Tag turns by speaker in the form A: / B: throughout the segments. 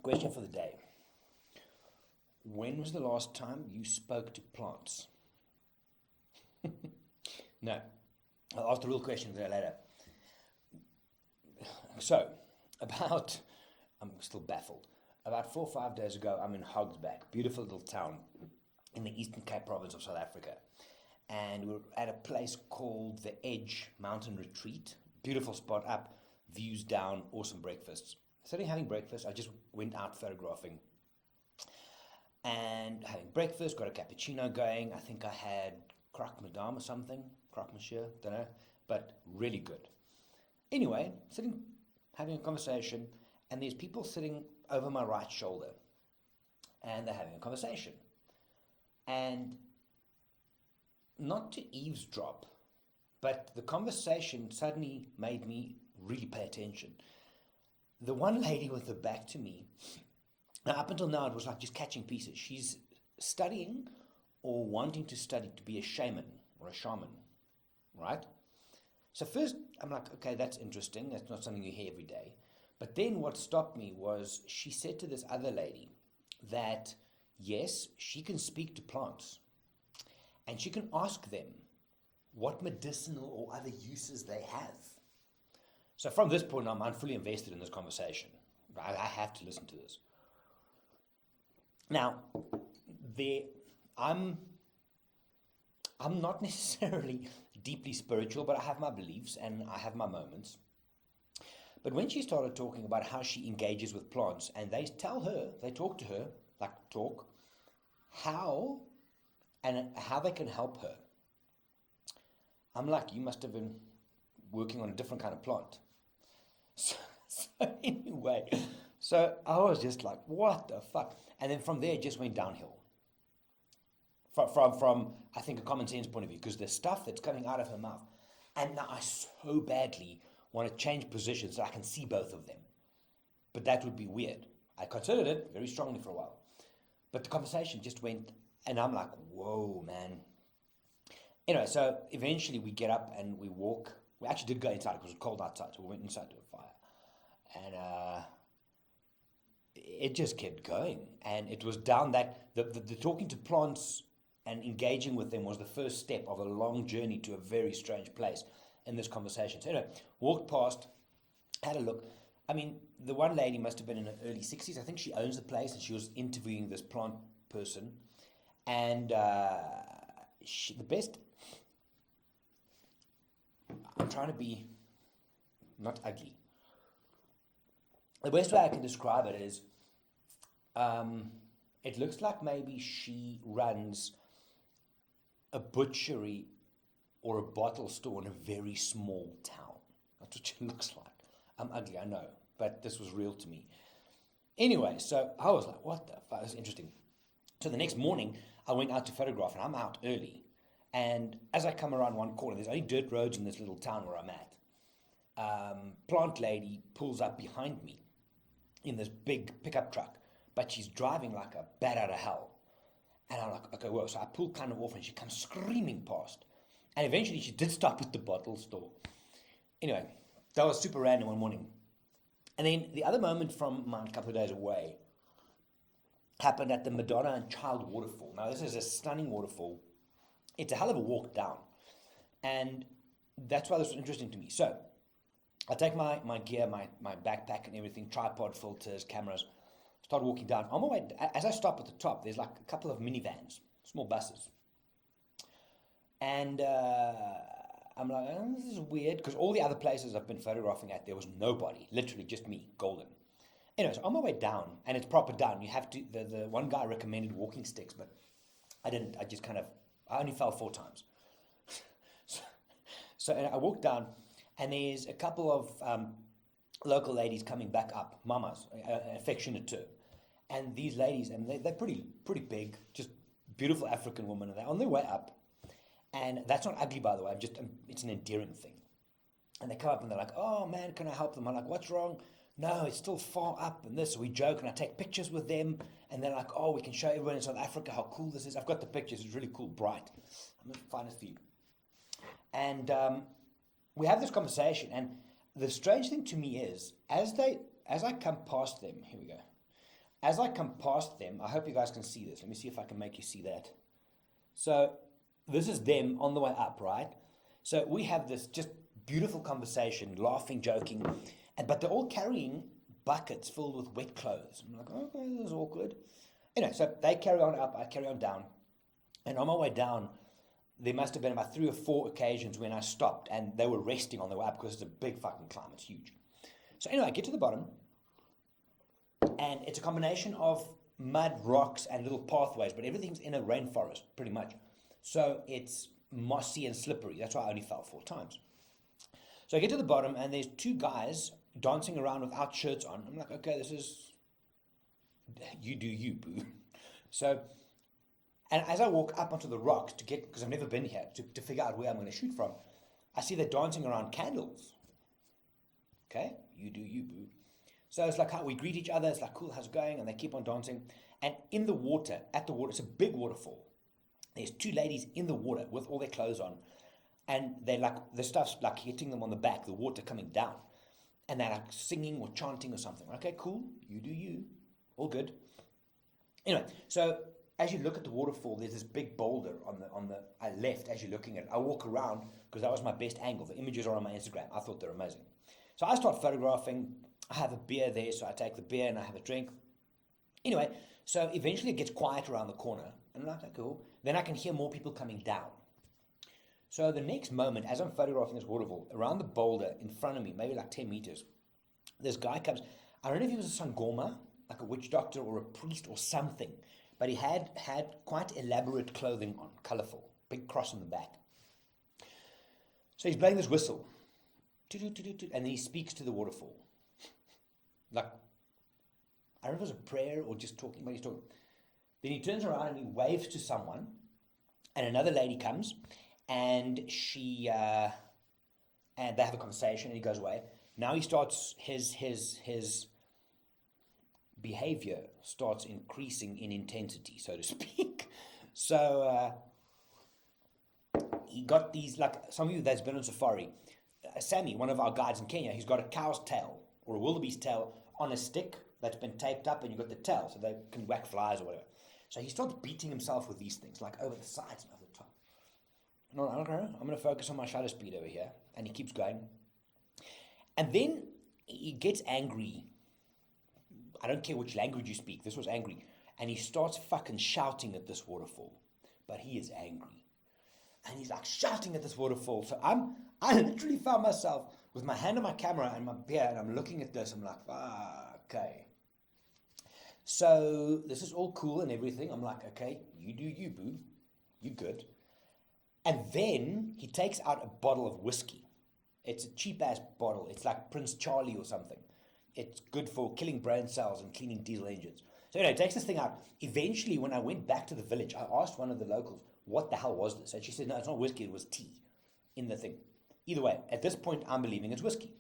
A: Question for the day. When was the last time you spoke to plants? No. I'll ask the real question there later. So, I'm still baffled. About 4 or 5 days ago, I'm in Hogsback, beautiful little town in the Eastern Cape province of South Africa. And we're at a place called the Edge Mountain Retreat. Beautiful spot up, views down, awesome breakfasts. Sitting having breakfast, I just went out photographing. And having breakfast, got a cappuccino going. I think I had croque madame or something, croque monsieur, don't know, but really good. Anyway, sitting, having a conversation, and there's people sitting over my right shoulder, and they're having a conversation. And not to eavesdrop, but the conversation suddenly made me really pay attention. The one lady with her back to me, now up until now it was like just catching pieces. She's studying or wanting to study to be a shaman or a shaman, right? So first I'm like, okay, that's interesting. That's not something you hear every day. But then what stopped me was she said to this other lady that, yes, she can speak to plants and she can ask them what medicinal or other uses they have. So from this point on, I'm fully invested in this conversation. I have to listen to this. Now, I'm not necessarily deeply spiritual, but I have my beliefs and I have my moments. But when she started talking about how she engages with plants, and they talk to her, how they can help her. I'm like, you must have been working on a different kind of plant. So anyway, so I was just like, what the fuck? And then from there, it just went downhill. From I think, a common sense point of view, because the stuff that's coming out of her mouth, and now I so badly want to change positions so I can see both of them. But that would be weird. I considered it very strongly for a while. But the conversation just went, and I'm like, whoa, man. Anyway, so eventually we get up and we walk. We actually did go inside because it was cold outside, so we went inside to a fire. And it just kept going. And it was down that, the talking to plants and engaging with them was the first step of a long journey to a very strange place in this conversation. So anyway, walked past, had a look. I mean, the one lady must have been in her early 60s. I think she owns the place, and she was interviewing this plant person. And I'm trying to be not ugly. The best way I can describe it is, it looks like maybe she runs a butchery or a bottle store in a very small town. That's what she looks like. I'm ugly, I know, but this was real to me. Anyway, so I was like, what the fuck? That's interesting. So the next morning, I went out to photograph, and I'm out early. And as I come around one corner, there's only dirt roads in this little town where I'm at. Plant lady pulls up behind me in this big pickup truck, but she's driving like a bat out of hell. And I'm like, okay, well, so I pull kind of off, and she comes screaming past. And eventually she did stop at the bottle store. Anyway, that was super random one morning. And then the other moment from mine, a couple of days away, happened at the Madonna and Child waterfall. Now, this is a stunning waterfall. It's a hell of a walk down. And that's why this was interesting to me. So I take my gear, my backpack and everything, tripod, filters, cameras, start walking down. On my way, as I stop at the top, there's like a couple of minivans, small buses. And I'm like, oh, this is weird, because all the other places I've been photographing at, there was nobody, literally just me, golden. Anyways, on my way down, and it's proper down, you have to, the one guy recommended walking sticks, but I didn't, I only fell 4 times. So I walked down, and there's a couple of local ladies coming back up, mamas, affectionate term. And these ladies, and they're pretty big, just beautiful African women, and they're on their way up. And that's not ugly, by the way, it's an endearing thing. And they come up and they're like, oh man, can I help them? I'm like, what's wrong? No, it's still far up and this. So we joke and I take pictures with them. And they're like, oh, we can show everyone in South Africa how cool this is. I've got the pictures, it's really cool, bright. I'm going to find it for you. And we have this conversation. And the strange thing to me is, as I come past them, here we go. as I come past them, I hope you guys can see this. Let me see if I can make you see that. So this is them on the way up, right? So we have this just beautiful conversation, laughing, joking, but they're all carrying buckets filled with wet clothes. I'm like, okay, this is awkward. Anyway, so they carry on up, I carry on down. And on my way down, there must have been about 3 or 4 occasions when I stopped and they were resting on the way up because it's a big fucking climb, it's huge. So anyway, I get to the bottom and it's a combination of mud, rocks and little pathways, but everything's in a rainforest pretty much. So it's mossy and slippery. That's why I only fell 4 times. So I get to the bottom and there's 2 guys dancing around without shirts on. I'm like, okay, this is, you do you, boo. So, and as I walk up onto the rocks to get, because I've never been here, to figure out where I'm going to shoot from, I see they're dancing around candles. Okay, you do you, boo. So it's like how we greet each other. It's like, cool, how's it going? And they keep on dancing. And in the water, at the water, it's a big waterfall. There's 2 ladies in the water with all their clothes on. And they're like, the stuff's like hitting them on the back, the water coming down. And they're like singing or chanting or something. Okay, cool, you do you. All good. Anyway, so as you look at the waterfall, there's this big boulder on the left as you're looking at it. I walk around because that was my best angle. The images are on my Instagram. I thought they're amazing. So I start photographing. I have a beer there, so I take the beer and I have a drink. Anyway, so eventually it gets quiet around the corner. And I'm like, okay, cool. Then I can hear more people coming down. So the next moment, as I'm photographing this waterfall, around the boulder in front of me, maybe like 10 meters, this guy comes. I don't know if he was a Sangoma, like a witch doctor or a priest or something, but he had quite elaborate clothing on, colorful, big cross on the back. So he's blowing this whistle, and then he speaks to the waterfall. Like, I don't know if it was a prayer or just talking, but he's talking. Then he turns around and he waves to someone, and another lady comes, and she and they have a conversation, and he goes away. Now he starts his behavior starts increasing in intensity, so to speak. So he got these, like some of you that's been on safari. Sammy, one of our guides in Kenya, he's got a cow's tail or a wildebeest tail on a stick that's been taped up, and you've got the tail so they can whack flies or whatever. So he starts beating himself with these things, like over the sides and over the top. No, okay, I'm going to focus on my shutter speed over here. And he keeps going. And then he gets angry. I don't care which language you speak. This was angry. And he starts fucking shouting at this waterfall. But he is angry. And he's like shouting at this waterfall. So I literally found myself with my hand on my camera and my beer, and I'm looking at this. I'm like, okay. So this is all cool and everything. I'm like, okay, you do you, boo. You good. And then he takes out a bottle of whiskey. It's a cheap-ass bottle. It's like Prince Charlie or something. It's good for killing brain cells and cleaning diesel engines. So anyway, he takes this thing out. Eventually, when I went back to the village, I asked one of the locals, what the hell was this? And she said, no, it's not whiskey, it was tea in the thing. Either way, at this point, I'm believing it's whiskey.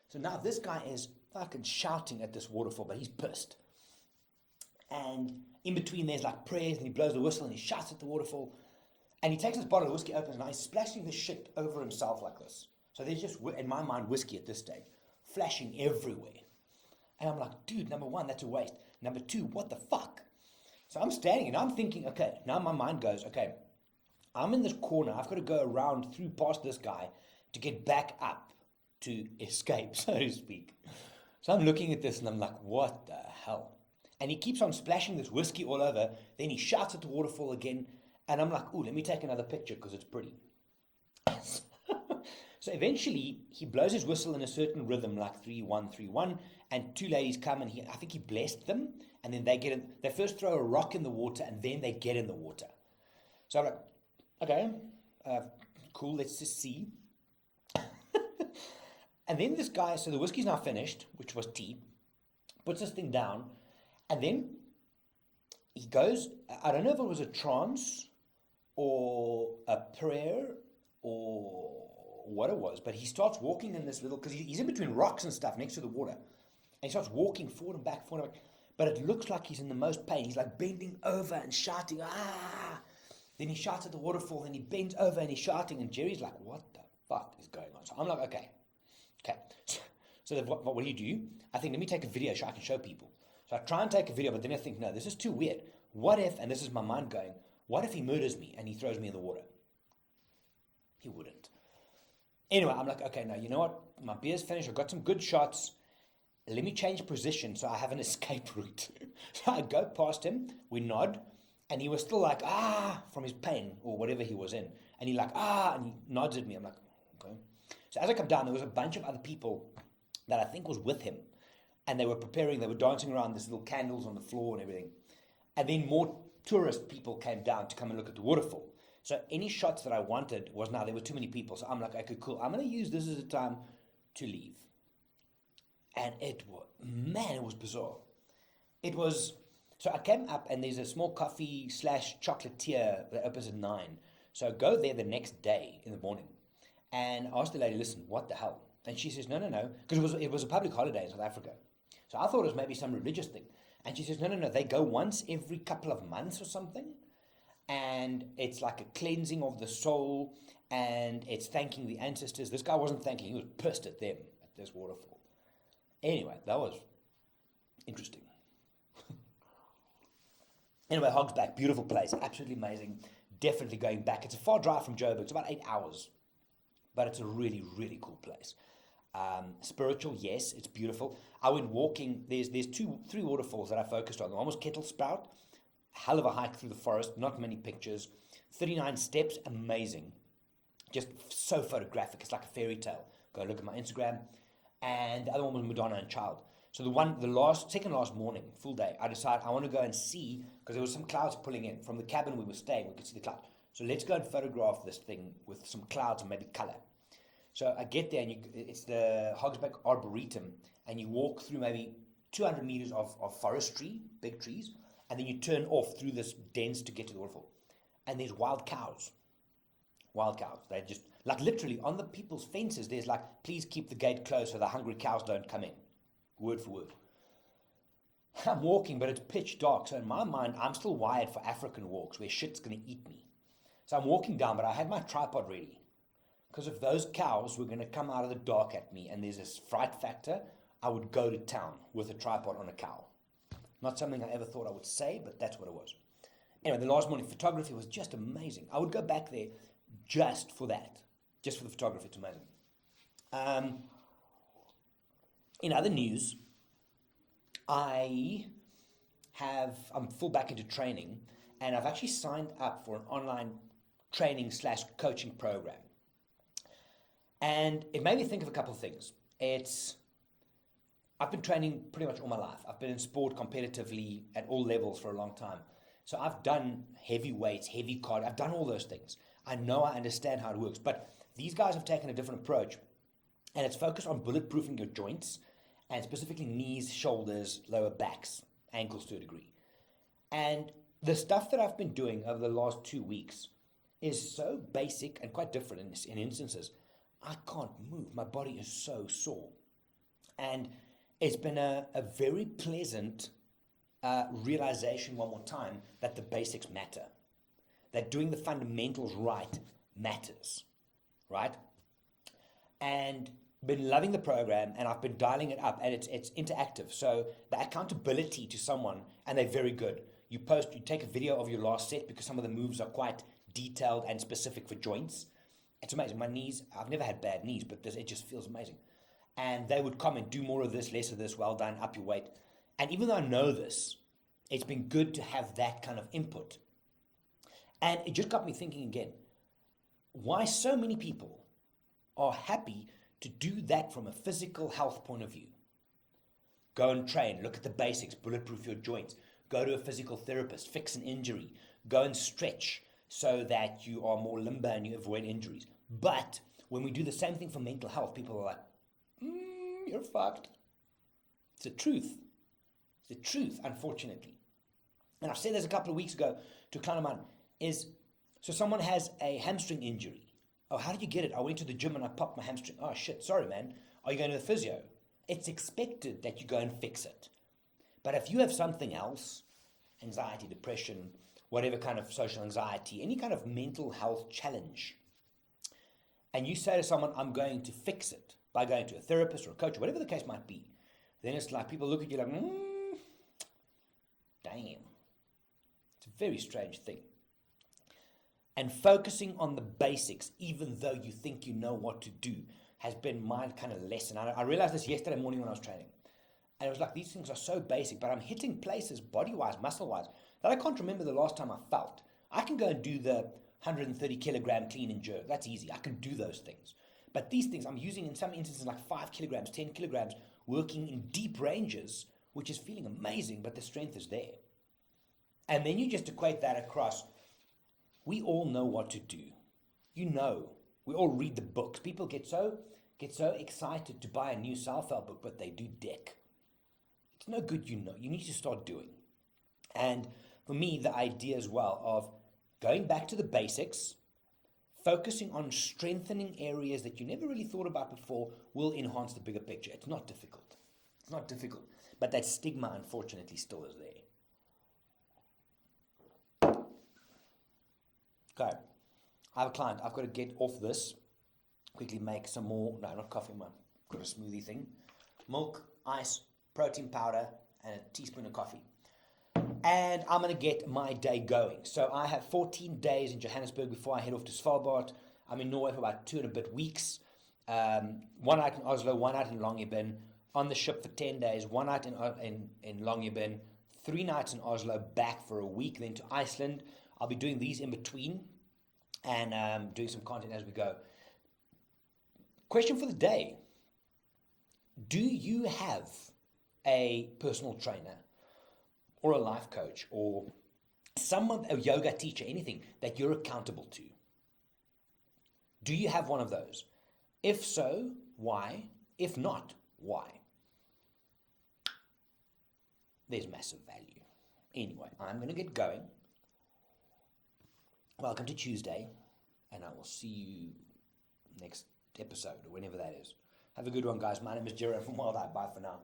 A: So now this guy is fucking shouting at this waterfall, but he's pissed. And in between, there's like prayers, and he blows the whistle, and he shouts at the waterfall. And he takes this bottle of whiskey, opens, and he's splashing the shit over himself like this. So there's just, in my mind, whiskey at this stage, flashing everywhere. And I'm like, dude, number one, that's a waste. Number two, what the fuck? So I'm standing and I'm thinking, okay, now my mind goes, okay, I'm in this corner. I've got to go around through past this guy to get back up to escape, so to speak. So I'm looking at this and I'm like, what the hell? And he keeps on splashing this whiskey all over. Then he shouts at the waterfall again. And I'm like, ooh, let me take another picture because it's pretty. So eventually, he blows his whistle in a certain rhythm, like 3-1, 3-1, and 2 ladies come, and I think he blessed them, and then they get in. They first throw a rock in the water, and then they get in the water. So I'm like, okay, cool, let's just see. And then this guy, so the whiskey's now finished, which was tea, puts this thing down, and then he goes, I don't know if it was a trance or a prayer or what it was, but he starts walking in this little, because he's in between rocks and stuff next to the water, and he starts walking forward and back, but it looks like he's in the most pain. He's like bending over and shouting, ah! Then he shouts at the waterfall, then he bends over and he's shouting, and Gerry's like, what the fuck is going on? So I'm like, okay. So what do you do? I think, let me take a video so I can show people. So I try and take a video, but then I think, no, this is too weird. What if, and this is my mind going, what if he murders me and he throws me in the water? He wouldn't. Anyway, I'm like, okay, now you know what? My beer's finished. I've got some good shots. Let me change position so I have an escape route. So I go past him, we nod, and he was still like, from his pain or whatever he was in. And he like, and he nods at me. I'm like, okay. So as I come down, there was a bunch of other people that I think was with him. And they were dancing around, there's little candles on the floor and everything. And then more tourist people came down to come and look at the waterfall. So any shots that I wanted was now there were too many people. So I'm like, okay, cool. I'm going to use this as a time to leave. And it was bizarre. So I came up and there's a small coffee / chocolatier that opens at 9. So I go there the next day in the morning. And I asked the lady, listen, what the hell? And she says, no, because it was a public holiday in South Africa. So I thought it was maybe some religious thing. And she says, no, they go once every couple of months or something. And it's like a cleansing of the soul, and it's thanking the ancestors. This guy wasn't thanking, he was pissed at them at this waterfall. Anyway, that was interesting. Anyway, Hogsback, beautiful place, absolutely amazing. Definitely going back. It's a far drive from Joburg, it's about 8 hours. But it's a really, really cool place. Spiritual, yes, it's beautiful. I went walking. There's 3 waterfalls that I focused on. The one was Kettle Spout, hell of a hike through the forest, not many pictures. 39 steps, amazing. Just so photographic. It's like a fairy tale. Go look at my Instagram. And the other one was Madonna and Child. So second last morning, full day, I decided I want to go and see, because there was some clouds pulling in. From the cabin we were staying, we could see the clouds. So let's go and photograph this thing with some clouds and maybe color. So I get there, and it's the Hogsback Arboretum, and you walk through maybe 200 meters of forestry, big trees, and then you turn off through this dense to get to the waterfall. And there's wild cows. Wild cows. They just, like literally on the people's fences, there's like, please keep the gate closed so the hungry cows don't come in. Word for word. I'm walking, but it's pitch dark. So in my mind, I'm still wired for African walks where shit's going to eat me. So I'm walking down, but I had my tripod ready. Because if those cows were going to come out of the dark at me and there's this fright factor, I would go to town with a tripod on a cow. Not something I ever thought I would say, but that's what it was. Anyway, the last morning photography was just amazing. I would go back there just for that. Just for the photography, it's amazing. In other news, I'm full back into training, and I've actually signed up for an online training / coaching program. And it made me think of a couple of things. I've been training pretty much all my life. I've been in sport competitively at all levels for a long time. So I've done heavy weights, heavy cardio. I've done all those things. I know, I understand how it works. But these guys have taken a different approach. And it's focused on bulletproofing your joints, and specifically knees, shoulders, lower backs, ankles to a degree. And the stuff that I've been doing over the last 2 weeks is so basic and quite different in instances. I can't move. My body is so sore. And it's been a very pleasant realization one more time that the basics matter. That doing the fundamentals right matters, right? And been loving the program, and I've been dialing it up, and it's interactive. So the accountability to someone, and they're very good. You take a video of your last set because some of the moves are quite detailed and specific for joints. It's amazing. My knees, I've never had bad knees, but it just feels amazing. And they would comment, do more of this, less of this, well done, up your weight. And even though I know this, it's been good to have that kind of input. And it just got me thinking again, why so many people are happy to do that from a physical health point of view. Go and train, look at the basics, bulletproof your joints, go to a physical therapist, fix an injury, go and stretch so that you are more limber and you avoid injuries. But when we do the same thing for mental health, people are like, you're fucked. It's the truth. It's the truth, unfortunately. And I've said this a couple of weeks ago to a client of mine, so someone has a hamstring injury. Oh, how did you get it? I went to the gym and I popped my hamstring. Oh, shit, sorry, man. Are you going to the physio? It's expected that you go and fix it. But if you have something else, anxiety, depression, whatever kind of social anxiety, any kind of mental health challenge, and you say to someone, I'm going to fix it by going to a therapist or a coach, or whatever the case might be, then it's like people look at you like, damn. It's a very strange thing. And focusing on the basics, even though you think you know what to do, has been my kind of lesson. I realized this yesterday morning when I was training. And it was like, these things are so basic, but I'm hitting places body-wise, muscle-wise, that I can't remember the last time I felt. I can go and do the 130 kilogram clean and jerk. That's easy. I can do those things. But these things I'm using in some instances like 5 kilograms, 10 kilograms, working in deep ranges, which is feeling amazing, but the strength is there. And then you just equate that across. We all know what to do. You know, we all read the books. People get so excited to buy a new self-help book, but they do dick. It's no good, you know. You need to start doing. And for me, the idea as well of going back to the basics, focusing on strengthening areas that you never really thought about before will enhance the bigger picture. It's not difficult. It's not difficult. But that stigma, unfortunately, still is there. Okay. I have a client. I've got to get off this. Quickly make some more. No, not coffee, man. Got a smoothie thing. Milk, ice, protein powder, and a teaspoon of coffee. And I'm going to get my day going. So I have 14 days in Johannesburg before I head off to Svalbard. I'm in Norway for about 2 and a bit weeks. 1 night in Oslo, 1 night in Longyearbyen. On the ship for 10 days, 1 night in Longyearbyen, 3 nights in Oslo, back for a week, then to Iceland. I'll be doing these in between and doing some content as we go. Question for the day. Do you have a personal trainer or a life coach or someone, a yoga teacher, anything that you're accountable to? Do you have one of those? If so, why? If not, why? There's massive value. Anyway, I'm going to get going. Welcome to Tuesday, and I will see you next episode or whenever that is. Have a good one, guys. My name is Gerry from Walt. Bye for now.